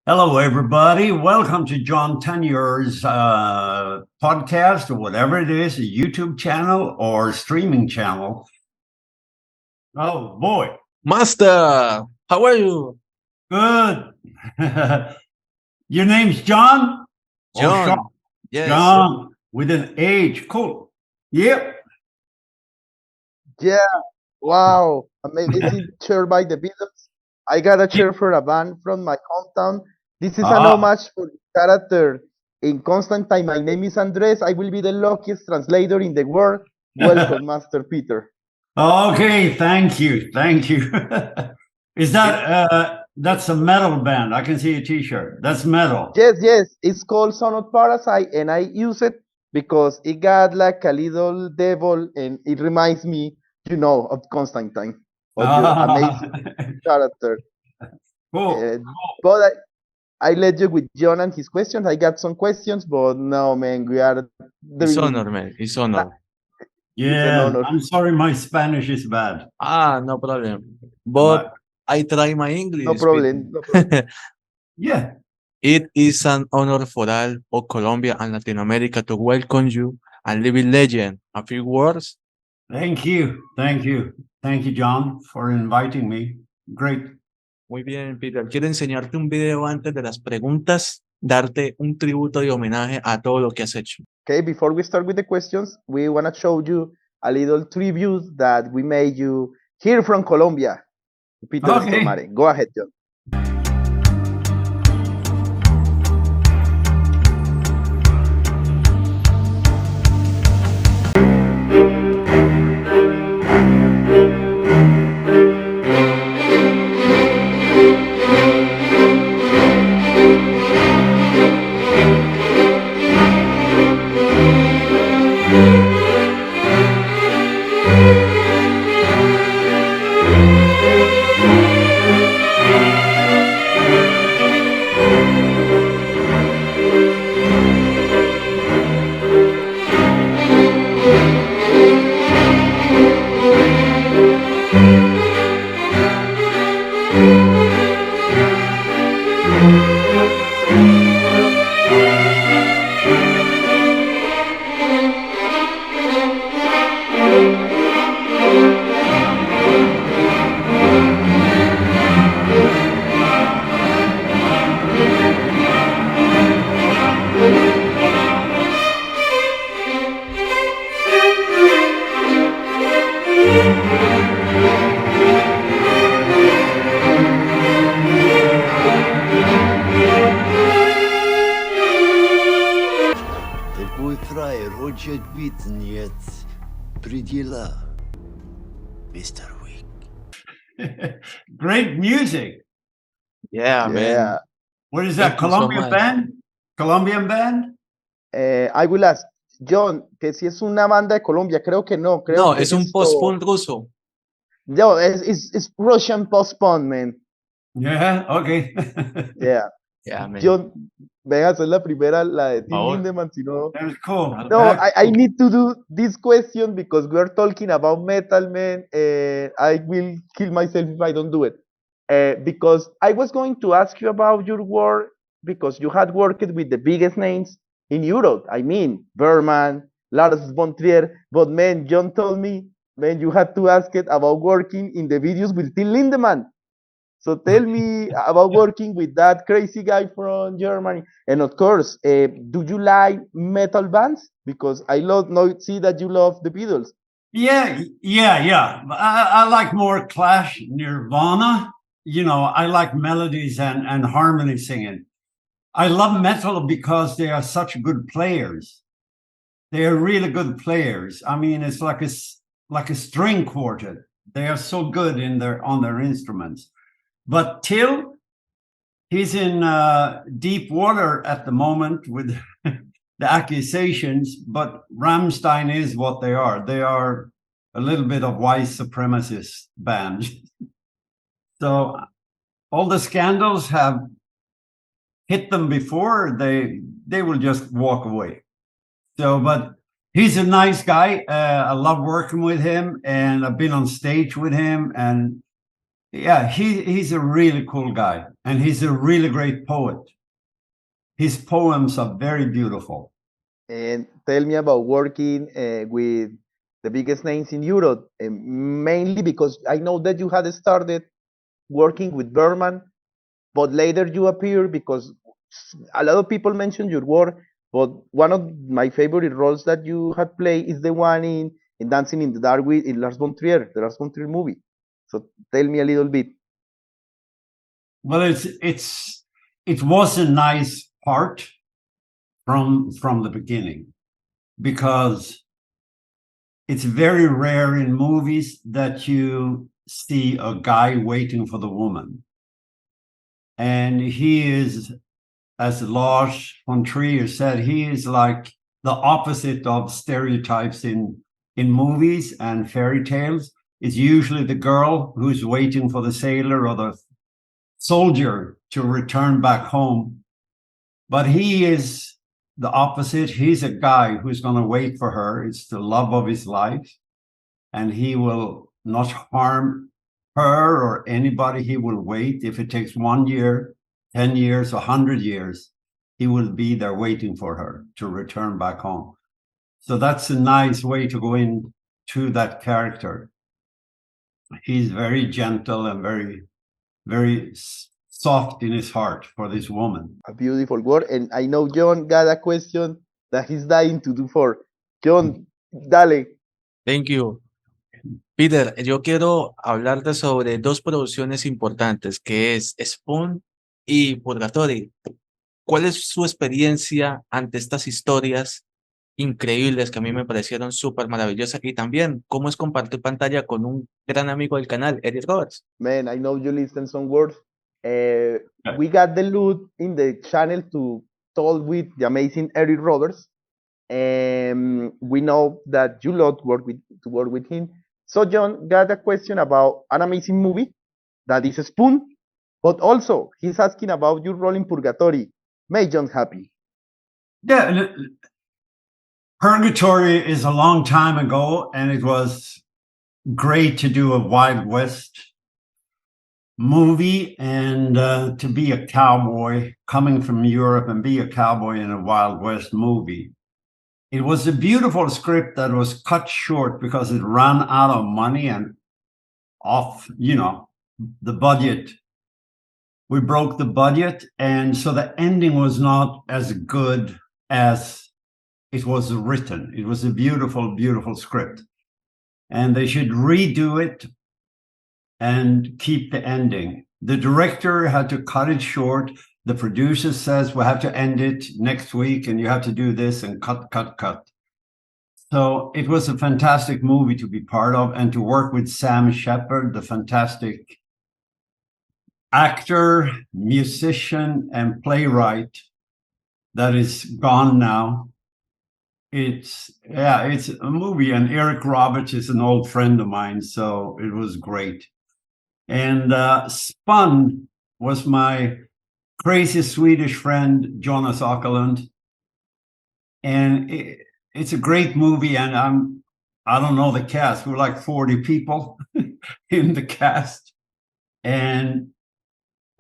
Hello, everybody. Welcome to Jatenjor's podcast or whatever it is, a YouTube channel or streaming channel. Oh, boy. Master, how are you? Good. Your name's Jhon? Oh, Sean. Jhon. Yes. Jhon with an H. Cool. Yep. Yeah, wow, amazing chair by the Beatles. I got a chair for a band from my hometown. This is an Ah. homage for the character in Constantine. My name is Andres. I will be the luckiest translator in the world. Welcome, Master Peter. Okay, thank you. Thank you. Is that that's a metal band? I can see a t-shirt. That's metal. Yes, it's called Son of Parasite, and I use it because it got like a little devil, and it reminds me, of Constantine, of your amazing character. Cool. But I let you with Jhon and his questions. I got some questions, but no, man, we are It's doing. honor, man. It's honor. Yeah, honor. I'm sorry, my Spanish is bad. No problem. But I try my English. No problem. No problem. Yeah. It is an honor for all of Colombia and Latin America to welcome you and living legend. A few words. Thank you. Thank you. Thank you, Jhon, for inviting me. Great. Muy bien, Peter. Quiero enseñarte un video antes de las preguntas, darte un tributo y homenaje a todo lo que has hecho. Okay, before we start with the questions, we want to show you a little tribute that we made you here from Colombia. Peter Stormare. Go ahead, Jhon. Mr. Week. Great music. Yeah, man. What is that? Colombian band? Colombian band? I will ask, Jhon, que si es una banda de Colombia, creo que no. No, es un post-punk ruso. No, it's Russian post-punk, man. Yeah, okay. Yeah. Yeah, man. Jhon, venga, esa es la primera, la de Tim Lindemann, si no. That's cool. No, I need to do this question because we are talking about metal, man. I will kill myself if I don't do it. Because I was going to ask you about your work because you had worked with the biggest names in Europe. I mean, Berman, Lars von Trier. But man, Jhon told me, man, you had to ask it about working in the videos with Till Lindemann. So tell me about working with that crazy guy from Germany. And of course, do you like metal bands? Because I see that you love the Beatles. Yeah. I like more Clash, Nirvana. I like melodies and harmony singing. I love metal because they are such good players. They are really good players. I mean, it's like a string quartet. They are so good on their instruments. But Till, he's in deep water at the moment with the accusations, but Rammstein is what they are. They are a little bit of white supremacist band. So all the scandals have hit them before, they will just walk away. So, but he's a nice guy. I love working with him, and I've been on stage with him, and Yeah, he's a really cool guy, and he's a really great poet. His poems are very beautiful. And tell me about working with the biggest names in Europe, mainly because I know that you had started working with Berman, but later you appeared because a lot of people mention your work. But one of my favorite roles that you had played is the one in Dancing in the Dark with in Lars von Trier, the Lars von Trier movie. So tell me a little bit. Well, it was a nice part from the beginning, because it's very rare in movies that you see a guy waiting for the woman. And he is, as Lars von Trier said, he is like the opposite of stereotypes in movies and fairy tales. It's usually the girl who's waiting for the sailor or the soldier to return back home. But he is the opposite. He's a guy who's going to wait for her. It's the love of his life. And he will not harm her or anybody. He will wait. If it takes 1 year, 10 years, 100 years, he will be there waiting for her to return back home. So that's a nice way to go into that character. He's very gentle and very soft in his heart for this woman. A beautiful word. And I know Jhon got a question that he's dying to do for. Jhon, dale. Thank you. Peter, yo quiero hablarte sobre dos producciones importantes, que es Spoon y Purgatory. ¿Cuál es su experiencia ante estas historias increíbles que a mí me parecieron súper maravillosas? Y también, ¿cómo es compartir pantalla con un gran amigo del canal, Eric Roberts? Man, I know you listen some words. We got the loot in the channel to talk with the amazing Eric Roberts. We know that you love to work with him. So Jhon got a question about an amazing movie that is Spoon, but also he's asking about your role in Purgatory. Make Jhon happy. Yeah, Purgatory is a long time ago, and it was great to do a Wild West movie and to be a cowboy coming from Europe and be a cowboy in a Wild West movie. It was a beautiful script that was cut short because it ran out of money and off, the budget. We broke the budget, and so the ending was not as good as it was written. It was a beautiful, beautiful script. And they should redo it and keep the ending. The director had to cut it short. The producer says, we'll have to end it next week, and you have to do this, and cut. So it was a fantastic movie to be part of, and to work with Sam Shepard, the fantastic actor, musician, and playwright that is gone now. It's a movie, and Eric Roberts is an old friend of mine, so it was great. And Spun was my crazy Swedish friend, Jonas Åkerlund. And it's a great movie, and I don't know the cast. We're like 40 people in the cast. And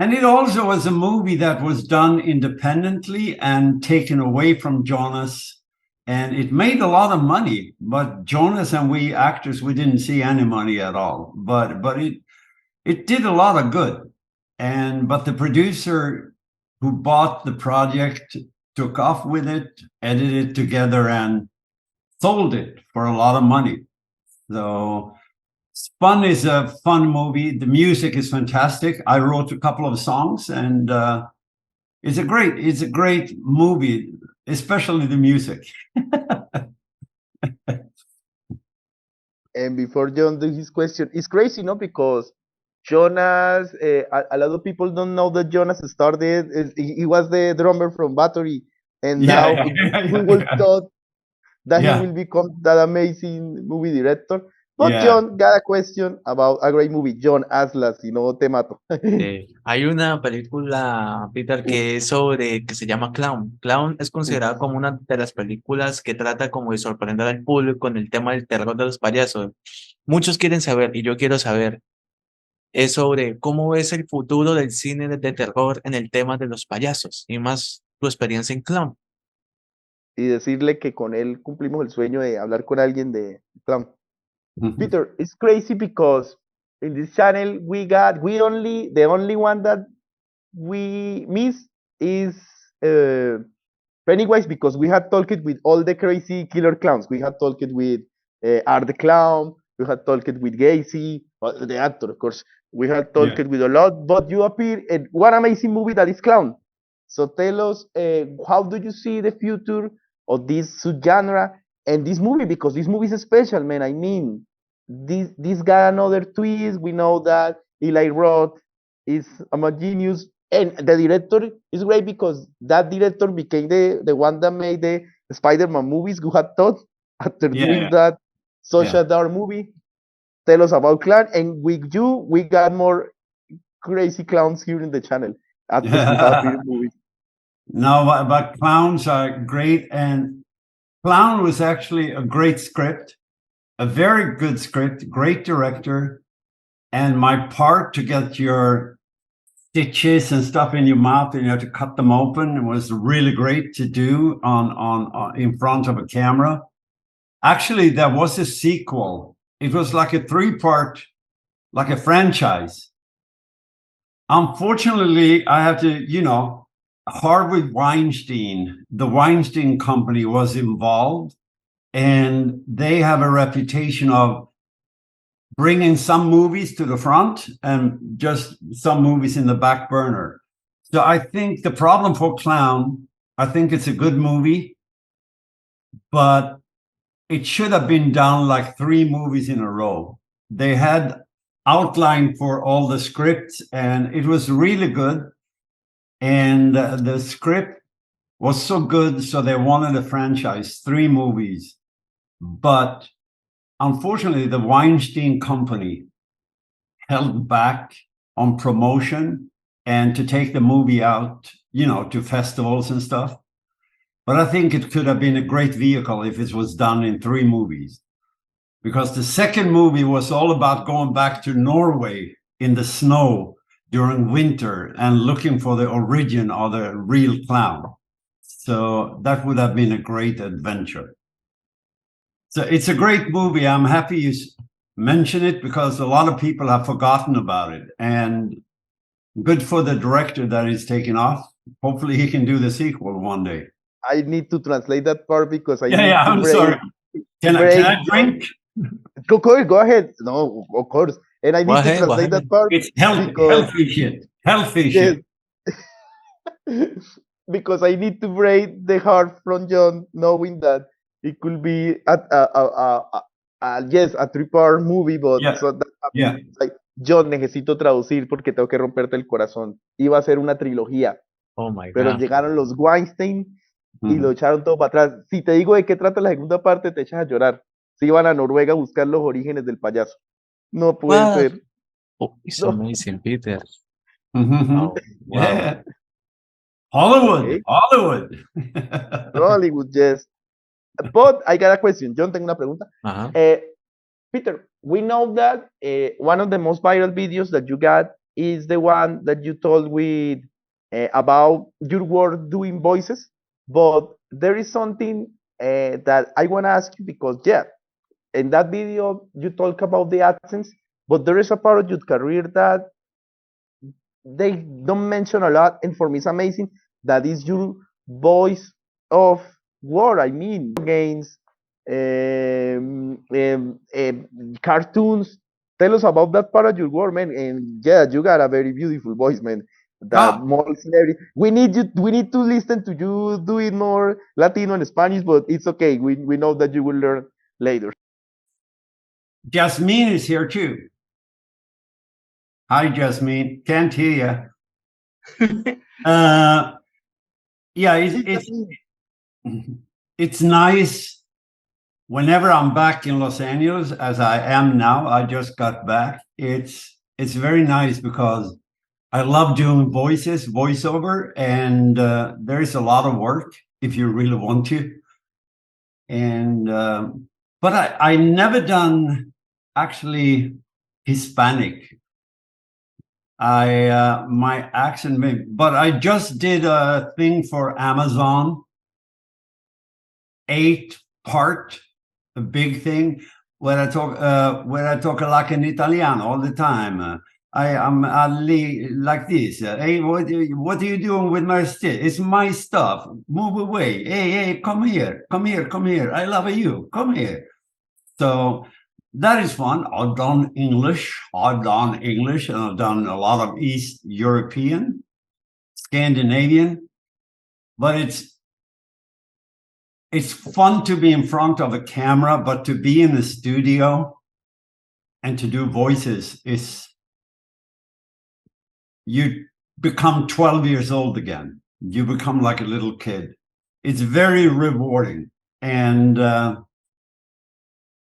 it also was a movie that was done independently and taken away from Jonas. And it made a lot of money, but Jonas and we actors, we didn't see any money at all. But it did a lot of good. But the producer who bought the project took off with it, edited it together, and sold it for a lot of money. So Spun is a fun movie. The music is fantastic. I wrote a couple of songs, and it's a great movie, especially the music. And before Jhon do his question, it's crazy, no? Because Jonas, a lot of people don't know that Jonas started. He was the drummer from Battery, and now we will thought that he will become that amazing movie director. But Jhon got a question about a great movie, Jhon Atlas, si no te mato. Hay una película, Peter, que se llama Clown. Clown es considerada como una de las películas que trata como de sorprender al público con el tema del terror de los payasos. Muchos quieren saber, y yo quiero saber, es sobre cómo ves el futuro del cine de terror en el tema de los payasos y más tu experiencia en clown. Y decirle que con él cumplimos el sueño de hablar con alguien de clown. Peter, it's crazy because in this channel the only one that we miss is Pennywise, because we had talked with all the crazy killer clowns. We had talked with Art the Clown. We had talked with Gacy, the actor, of course. We had talked with a lot, but you appear in one amazing movie that is Clown. So tell us, how do you see the future of this subgenre and this movie? Because this movie is special, man. I mean, this got another twist. We know that Eli Roth is a genius, and the director is great because that director became the one that made the Spider-Man movies. Who had thought after doing that social dark movie? Tell us about Clown, and with you, we got more crazy clowns here in the channel after we have your movies. No, but clowns are great, and Clown was actually a great script, a very good script, great director, and my part to get your stitches and stuff in your mouth and you have to cut them open. It was really great to do on in front of a camera. Actually, there was a sequel. It was like a 3-part, like a franchise. Unfortunately, I have to, Harvey Weinstein, the Weinstein Company was involved, and they have a reputation of bringing some movies to the front and just some movies in the back burner. So I think the problem for Clown, I think it's a good movie, but it should have been done like 3 movies in a row. They had outline for all the scripts, and it was really good. And the script was so good, so they wanted a franchise, 3 movies. But unfortunately, the Weinstein Company held back on promotion and to take the movie out, to festivals and stuff. But I think it could have been a great vehicle if it was done in 3 movies. Because the second movie was all about going back to Norway in the snow during winter and looking for the origin of the real clown. So that would have been a great adventure. So it's a great movie. I'm happy you mention it because a lot of people have forgotten about it. And good for the director that is taking off. Hopefully he can do the sequel one day. I need to translate that part because I'm sorry. Can I drink? Go ahead. No, of course. And I need to translate that part. It's healthy shit. Healthy shit. Because I need to break the heart from Jhon, knowing that it could be a 3-part movie, but like, Jhon, necesito traducir porque tengo que romperte el corazón. Iba a ser una trilogía. Oh my God. Pero llegaron los Weinstein y lo echaron todo para atrás. Si te digo de qué trata la segunda parte, te echas a llorar. Se iban a Noruega a buscar los orígenes del payaso. No puede ser. Oh, it's amazing, Peter. Oh, wow. Hollywood. Hollywood, yes. But I got a question. Jhon, tengo una pregunta. Peter, we know that one of the most viral videos that you got is the one that you told with about your work doing voices. But there is something that I want to ask you because, in that video, you talk about the accents, but there is a part of your career that they don't mention a lot, and for me it's amazing. That is your voice of war. I mean, games, cartoons. Tell us about that part of your work, man. And you got a very beautiful voice, man. That more celebrity. We need to listen to you do it more Latino and Spanish, but it's okay. We know that you will learn later. Jasmine is here too. Hi, Jasmine. Can't hear you. It's nice whenever I'm back in Los Angeles, as I am now. I just got back. It's very nice because I love doing voiceover, and there is a lot of work if you really want to. And but I never done actually Hispanic. My accent, but I just did a thing for Amazon, 8-part, a big thing where I talk like an Italian all the time. I'm like this. Hey, what are you doing with my stuff? It's my stuff. Move away. Hey, come here, come here, come here. I love you. Come here. So that is fun. I've done English, and I've done a lot of East European, Scandinavian, but it's fun to be in front of a camera, but to be in the studio and to do voices is you become 12 years old again. You become like a little kid. It's very rewarding. And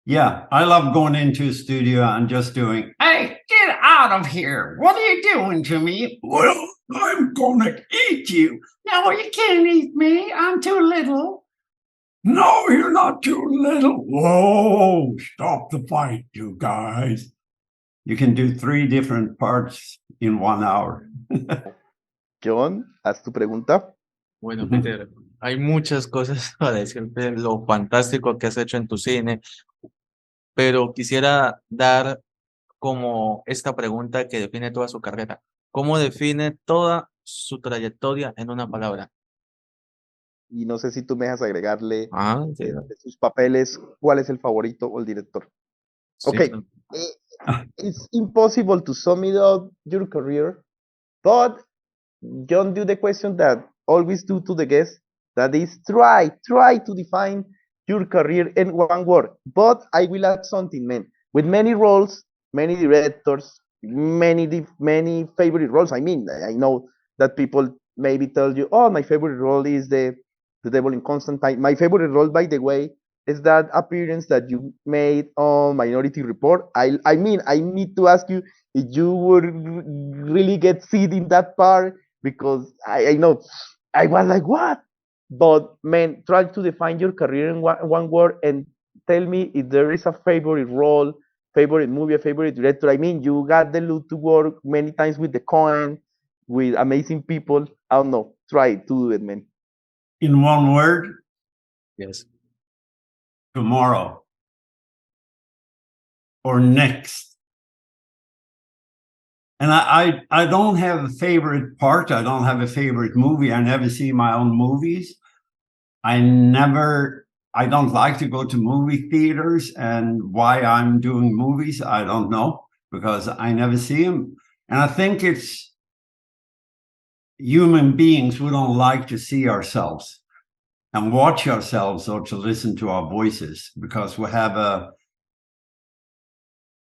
yeah, I love going into a studio and just doing, hey, get out of here. What are you doing to me? Well, I'm gonna eat you. No, you can't eat me. I'm too little. No, you're not too little. Whoa, stop the fight, you guys. You can do 3 different parts in 1 hour. Jhon, haz tu pregunta. Bueno, Peter, hay muchas cosas para decirte lo fantástico que has hecho en tu cine, pero quisiera dar como esta pregunta que define toda su carrera. ¿Cómo define toda su trayectoria en una palabra? Y no sé si tú me dejas agregarle Sí, de sus papeles, cuál es el favorito o el director. sí, Okay, claro. it's impossible to sum it up your career, but Jhon do the question that always do to the guest, that is try to define your career in one word. But I will add something, man. With many roles, many directors, many favorite roles. I mean, I know that people maybe tell you, oh, my favorite role is the devil in Constantine. My favorite role, by the way, is that appearance that you made on Minority Report. I mean, I need to ask you if you would really get seed in that part, because I know I was like, what? But man, try to define your career in one word and tell me if there is a favorite role, favorite movie, a favorite director. I mean, you got the loot to work many times with the Cohen, with amazing people. I don't know. Try to do it, man. In one word, Yes. tomorrow or next. And I don't have a favorite part. I don't have a favorite movie. I never see my own movies. I don't like to go to movie theaters, and why I'm doing movies, I don't know, because I never see them. And I think it's human beings, we don't like to see ourselves and watch ourselves or to listen to our voices, because we have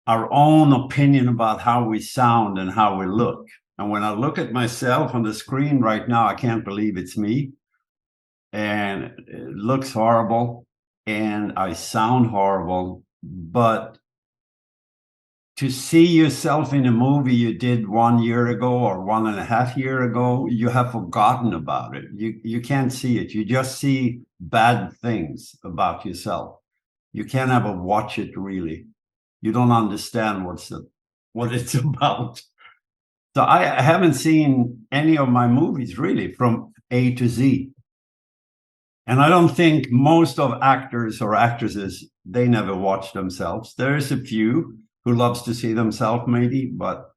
our own opinion about how we sound and how we look. And when I look at myself on the screen right now, I can't believe it's me. And it looks horrible and I sound horrible. But to see yourself in a movie you did 1 year ago or 1.5 years ago, you have forgotten about it. You can't see it. You just see bad things about yourself. You can't ever watch it really. You don't understand what it's about. So I haven't seen any of my movies really from A to Z. And I don't think most of actors or actresses, they never watch themselves. There is a few who loves to see themselves maybe, but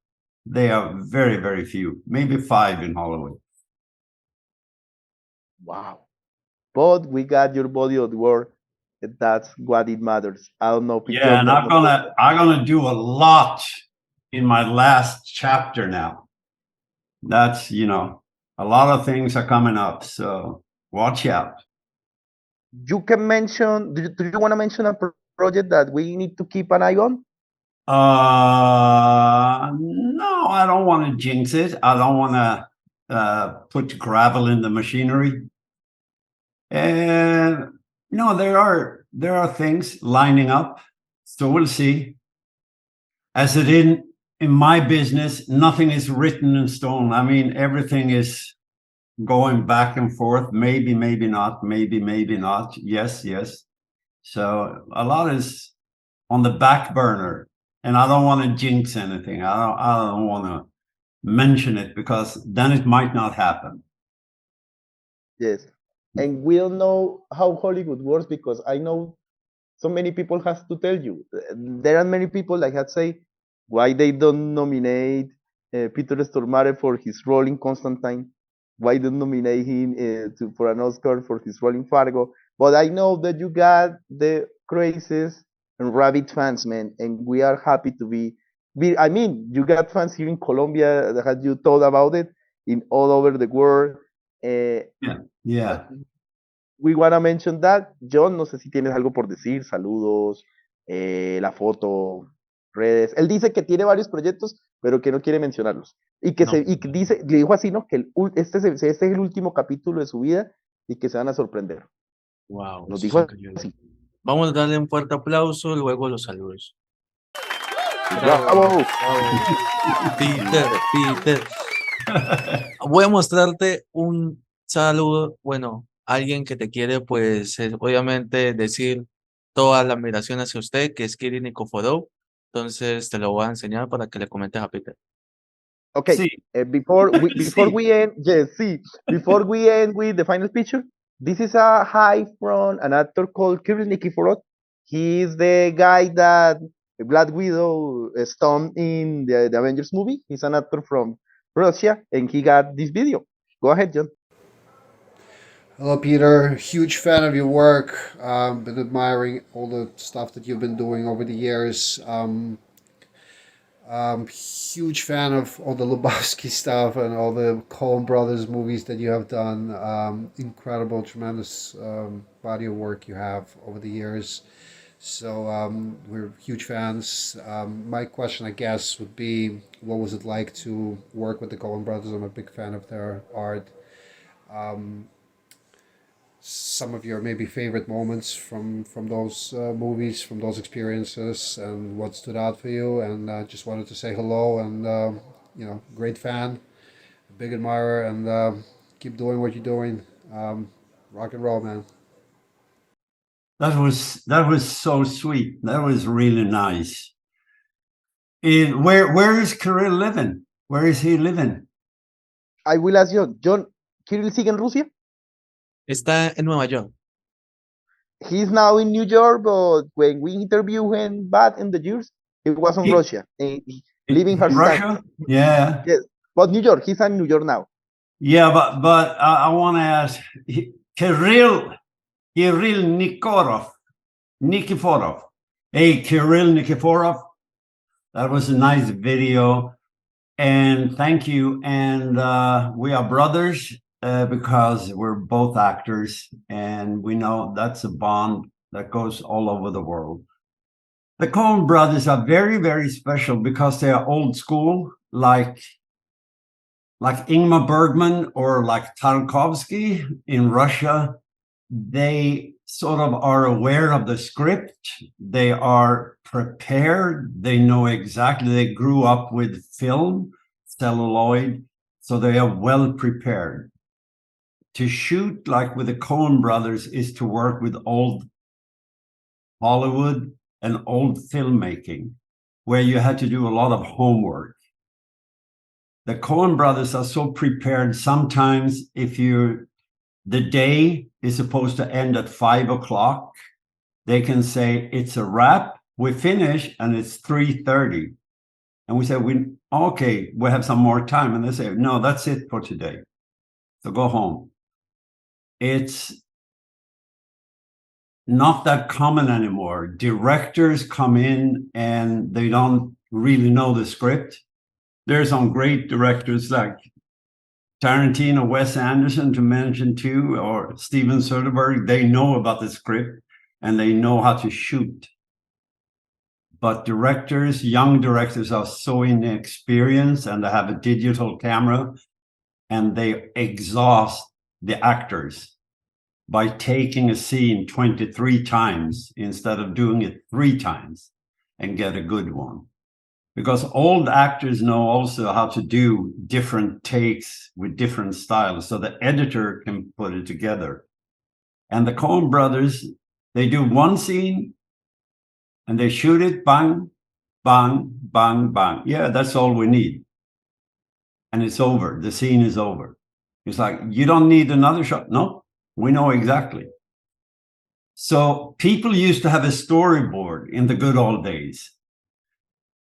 they are very, very few, maybe 5 in Hollywood. Wow. But we got your body of work. That's what it matters. I don't know. Yeah, and I'm gonna do a lot in my last chapter now. That's, a lot of things are coming up, so watch out. You can mention. Do you want to mention a project that we need to keep an eye on? No, I don't want to jinx it. I don't want to put gravel in the machinery. And there are things lining up, so we'll see. As it in my business, nothing is written in stone. I mean, everything is going back and forth. Maybe, maybe not. Maybe, maybe not. Yes, yes. So a lot is on the back burner, and I don't want to jinx anything. I don't want to mention it because then it might not happen. Yes. And we don't know how Hollywood works because I know so many people have to tell you. There are many people that have say why they don't nominate Peter Stormare for his role in Constantine, why don't nominate him for an Oscar for his role in Fargo. But I know that you got the crazes and rabid fans, man, and we are happy to be. I mean, you got fans here in Colombia that had you told about it in all over the world. Yeah. We wanna mention that. John, no sé si tienes algo por decir, saludos, la foto, redes. Él dice que tiene varios proyectos, pero que no quiere mencionarlos. Y que, No. y que dice, le dijo así, ¿no? Que este es el último capítulo de su vida y que se van a sorprender. Wow, Nos eso es dijo increíble. así. Vamos a darle un fuerte aplauso, luego los saludos. ¡Bravo! Peter. Voy a mostrarte un saludo, bueno, alguien que te quiere, pues, obviamente decir toda la admiración hacia usted, que es Kirill Nikiforov. Entonces te lo voy a enseñar para que le comentes a Peter. Okay, Sí. Before Sí. we end, before we end with the final picture, this is a hi from an actor called Kirill Nikiforov. He is the guy that Black Widow stunned in the Avengers movie. He's an actor from Russia, and he got this video. Go ahead, John. Hello, Peter. Huge fan of your work. Been admiring all the stuff that you've been doing over the years. Huge fan of all the Lebowski stuff and all the Coen Brothers movies that you have done. Incredible, tremendous body of work you have over the years. So we're huge fans. My question, I guess, would be, what was it like to work with the Coen Brothers? I'm a big fan of their art. Some of your maybe favorite moments from those movies, from those experiences, and what stood out for you. And just wanted to say hello and great fan, big admirer, and keep doing what you're doing. Rock and roll, man. That was so sweet. That was really nice. Where is Kirill living? Where is he living? I will ask you, John, Kirill sigue en Rusia? Está en Nueva York. He's now in New York, but when we interviewed him back in the years, he was in Russia, living her Russia? Yeah. Yes, but New York. He's in New York now. Yeah, but I want to ask Kirill Nikiforov. Hey, Kirill Nikiforov. That was a nice video. And thank you. And we are brothers because we're both actors. And we know that's a bond that goes all over the world. The Coen brothers are very, very special because they are old school, like Ingmar Bergman or like Tarkovsky in Russia. They sort of are aware of the script. They are prepared. They know exactly. They grew up with film, celluloid, so they are well prepared. To shoot like with the Coen brothers is to work with old Hollywood and old filmmaking, where you had to do a lot of homework. The Coen brothers are so prepared. Sometimes the day is supposed to end at 5 o'clock, they can say it's a wrap, we finish, and it's 3:30. And we say, okay, we have some more time. And they say, no, that's it for today. So go home. It's not that common anymore. Directors come in and they don't really know the script. There's some great directors like Tarantino, Wes Anderson, to mention two, or Steven Soderbergh. They know about the script and they know how to shoot. But directors, young directors, are so inexperienced and they have a digital camera and they exhaust the actors by taking a scene 23 times instead of doing it 3 times and get a good one. Because old actors know also how to do different takes with different styles, so the editor can put it together. And the Coen brothers, they do one scene and they shoot it, bang, bang, bang, bang. Yeah, that's all we need. and it's over. The scene is over. It's like, you don't need another shot. No, we know exactly. So people used to have a storyboard in the good old days.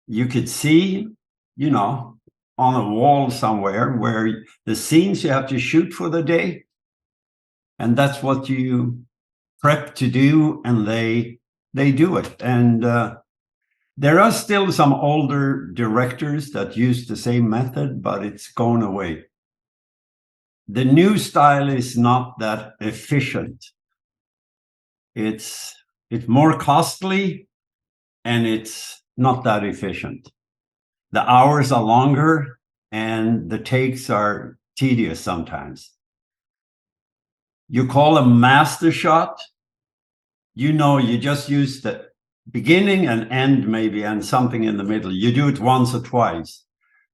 You could see, you know, on a wall somewhere where the scenes you have to shoot for the day. And that's what you prep to do, and they do it. And there are still some older directors that use the same method, but it's going away. The new style is not that efficient. It's more costly, and it's not that efficient. The hours are longer, and the takes are tedious sometimes. You call a master shot, you know, you just use the beginning and end maybe, and something in the middle. You do it once or twice.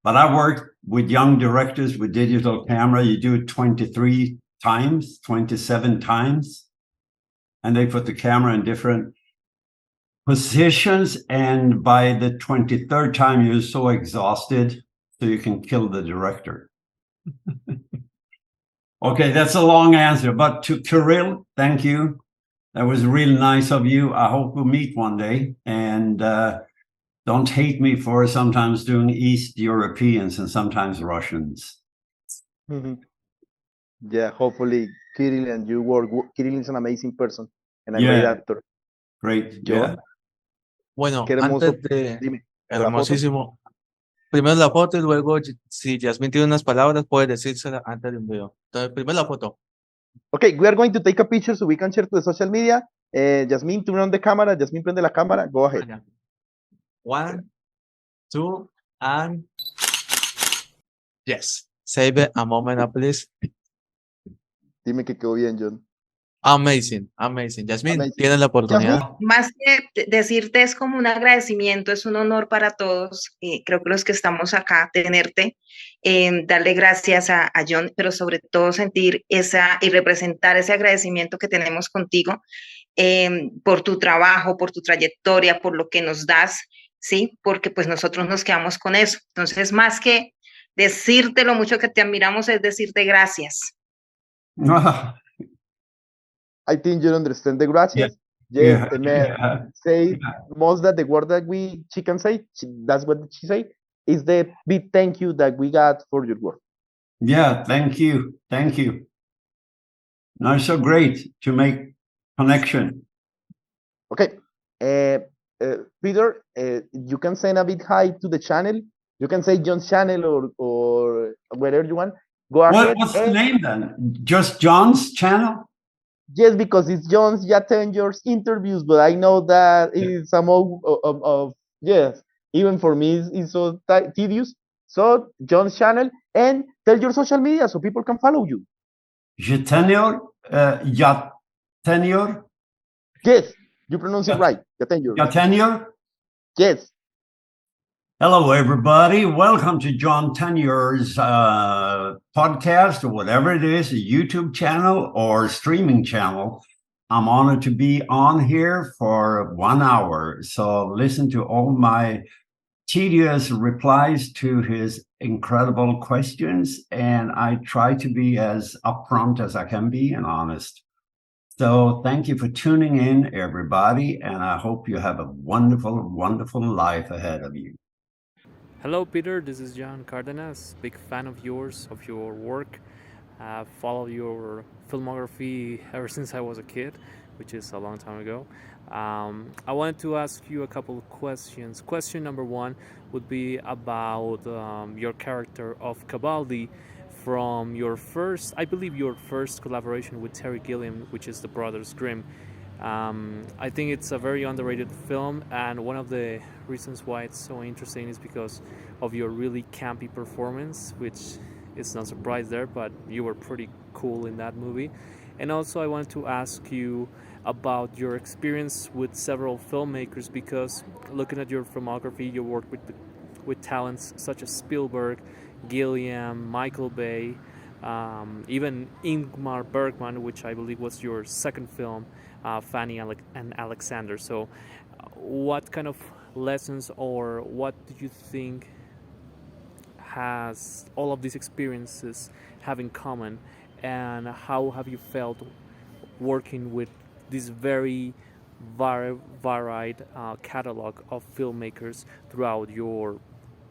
But I worked with young directors with digital camera. You do it 23 times, 27 times, and they put the camera in different positions. And by the 23rd time, you're so exhausted, so you can kill the director. Okay, that's a long answer. But to Kirill, thank you. That was really nice of you. I hope we'll meet one day. And don't hate me for sometimes doing East Europeans and sometimes Russians. Yeah, hopefully Kirill and you work. Kirill is an amazing person and a great actor. Great. Jhon, Yeah. Bueno, qué hermoso. antes de... Dime, ¿para la foto? Hermosísimo. Primero la foto y luego, si Jasmine tiene unas palabras, puede decírsela antes de un video. Entonces, primero la foto. Okay, we are going to take a picture so we can share to the social media. Jasmine, turn on the camera. Jasmine, prende la cámara. Go ahead. Allá. 1, 2, and... Yes. Save a moment, please. Dime que quedó bien, Jhon. Amazing, amazing. Jasmine, Amazing. tienes la oportunidad. Más que decirte, es como un agradecimiento, es un honor para todos, creo que los que estamos acá, tenerte, darle gracias a Jhon, pero sobre todo sentir y representar ese agradecimiento que tenemos contigo por tu trabajo, por tu trayectoria, por lo que nos das, ¿sí? Porque pues nosotros nos quedamos con eso. Entonces, más que decirte lo mucho que te admiramos, es decirte gracias. I think you understand the gracias. Yeah. Yes, Yeah. say most that the word that she can say, that's what she say, is the big thank you that we got for your work. Yeah. Thank you. Thank you. No, it's so great to make connection. Okay. Peter, you can send a big hi to the channel. You can say Jhon's channel or wherever you want. Go ahead. What's the name then? Just John's channel? Yes, because it's Jhon's Jatenjor's interviews, but I know that is some of yes, even for me it's so tedious. So Jhon's channel, and tell your social media so people can follow you. Jatenjor? Jatenjor? Yes, you pronounce it right. Jatenjor. Jatenjor? Yes. Hello, everybody. Welcome to Jhon Tenyor's podcast, or whatever it is, a YouTube channel or streaming channel. I'm honored to be on here for 1 hour. So listen to all my tedious replies to his incredible questions. And I try to be as upfront as I can be and honest. So thank you for tuning in, everybody. And I hope you have a wonderful, wonderful life ahead of you. Hello, Peter. This is Jhon Cardenas. Big fan of yours, of your work. I've followed your filmography ever since I was a kid, which is a long time ago. I wanted to ask you a couple of questions. Question number one would be about your character of Cabaldi from your first, I believe, your first collaboration with Terry Gilliam, which is The Brothers Grimm. I think it's a very underrated film, and one of the reasons why it's so interesting is because of your really campy performance, which is no surprise there, but you were pretty cool in that movie. And also I wanted to ask you about your experience with several filmmakers, because looking at your filmography, you worked with talents such as Spielberg, Gilliam, Michael Bay, even Ingmar Bergman, which I believe was your second film, Fanny and Alexander. So what kind of lessons, or what do you think, has all of these experiences have in common, and how have you felt working with this very varied catalog of filmmakers throughout your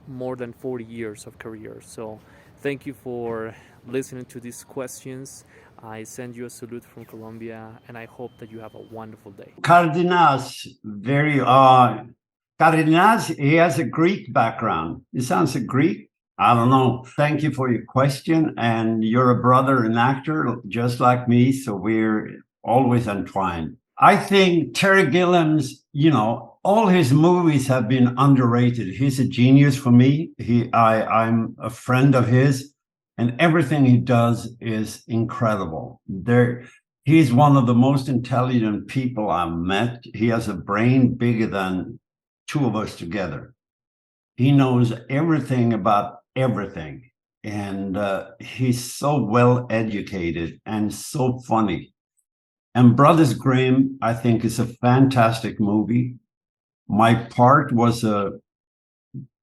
more than 40 years of career. So thank you for listening to these questions. I send you a salute from Colombia, and I hope that you have a wonderful day. Cardenas, Cardenas, he has a Greek background. He sounds a Greek. I don't know. Thank you for your question. And you're a brother and actor just like me, so we're always entwined. I think Terry Gilliam's, all his movies have been underrated. He's a genius for me. I'm a friend of his, and everything he does is incredible. He's one of the most intelligent people I've met. He has a brain bigger than two of us together. He knows everything about everything, and he's so well educated and so funny. And Brothers Grimm, I think, is a fantastic movie. My part was a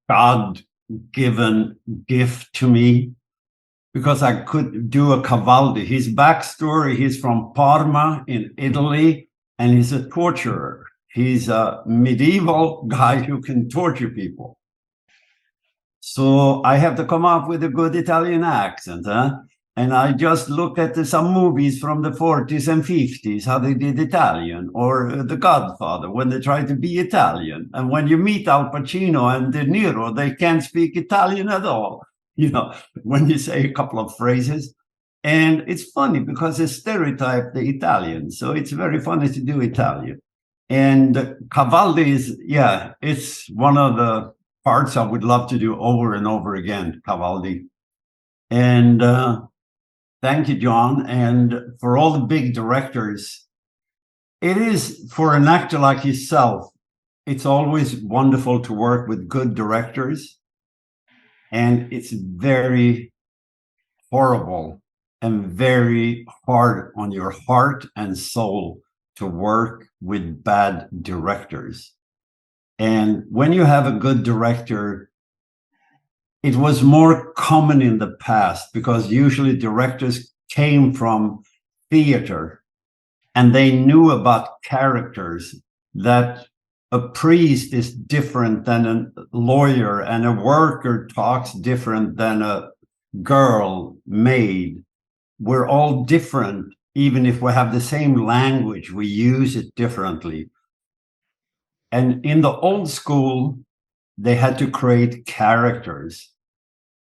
God-given gift to me because I could do a Cavaldi. His backstory, he's from Parma in Italy, and he's a torturer. He's a medieval guy who can torture people. So I have to come up with a good Italian accent, and I just look at some movies from the 40s and 50s, how they did Italian, or The Godfather, when they tried to be Italian. And when you meet Al Pacino and De Niro, they can't speak Italian at all, when you say a couple of phrases. And it's funny because they stereotype the Italian. So it's very funny to do Italian. And Cavalli is, it's one of the parts I would love to do over and over again, Cavaldi. And thank you, Jhon. And for all the big directors, it is, for an actor like yourself, it's always wonderful to work with good directors. And it's very horrible and very hard on your heart and soul to work with bad directors. And when you have a good director, it was more common in the past because usually directors came from theater and they knew about characters, that a priest is different than a lawyer and a worker talks different than a girl, maid. We're all different. Even if we have the same language, we use it differently. And in the old school, they had to create characters.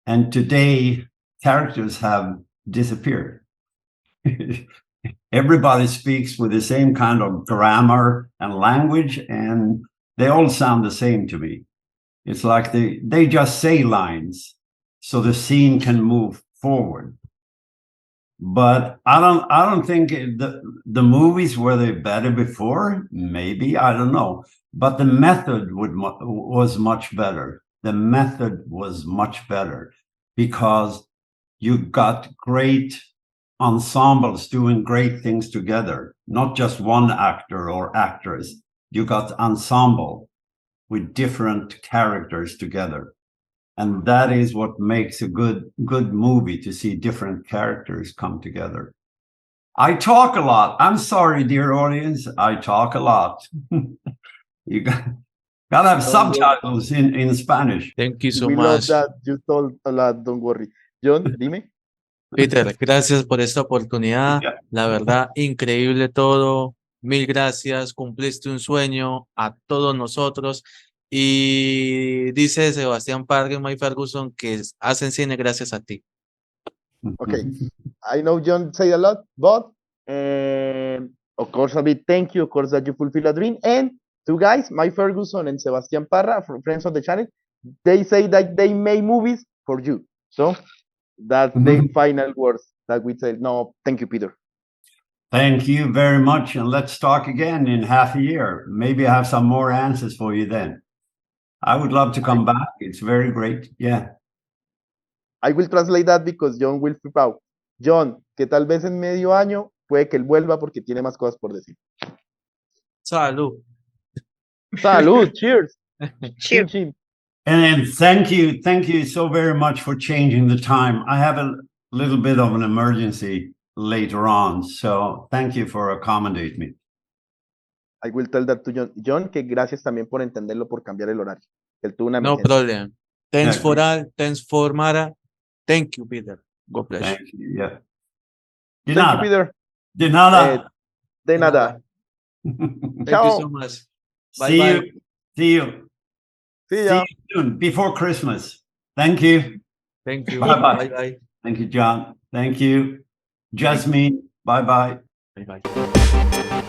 And today, characters have disappeared. Everybody speaks with the same kind of grammar and language, and they all sound the same to me. It's like they just say lines so the scene can move forward. But I don't think the movies were they better before. Maybe, I don't know. But the method was much better. The method was much better because you got great ensembles doing great things together, not just one actor or actress. You got ensemble with different characters together. And that is what makes a good movie, to see different characters come together. I talk a lot. I'm sorry, dear audience. I talk a lot. You gotta have subtitles in Spanish. Thank you so We much. love that. You told a lot. Don't worry. Jhon, dime. Peter, gracias por esta oportunidad. Yeah. La verdad, increíble todo. Mil gracias. Cumpliste un sueño a todos nosotros. Y dice Sebastián Parga y Mike Ferguson que hacen cine gracias a ti. Okay. I know Jhon said a lot, but of course, a big thank you, of course, that you fulfill a dream. And two guys, Mike Ferguson and Sebastián Parra, friends of the channel, they say that they made movies for you. So that's the final words that we say. No, thank you, Peter. Thank you very much. And let's talk again in half a year. Maybe I have some more answers for you then. I would love to come back. It's very great. Yeah. I will translate that because Jhon will flip out. Jhon, que tal vez en medio año puede que él vuelva porque tiene más cosas por decir. Salud. Salud, cheers. Cheers. Chin, chin. And thank you so very much for changing the time. I have a little bit of an emergency later on, so thank you for accommodating me. I will tell that to John. John, que gracias también por entenderlo, por cambiar el horario. Él tuvo una No emergencia. problem. Thanks Yeah. for all. Thanks for Mara. Thank you, Peter. God bless Thank you. you. Yeah. De Thank you, nada. Peter. De nada. De nada. Thank Ciao. you so much. Bye See bye. you. See you. See See ya. you soon before Christmas. Thank you. Thank you. Bye bye. Bye bye. Thank you, John. Thank you. Jasmine. Bye bye. Bye bye.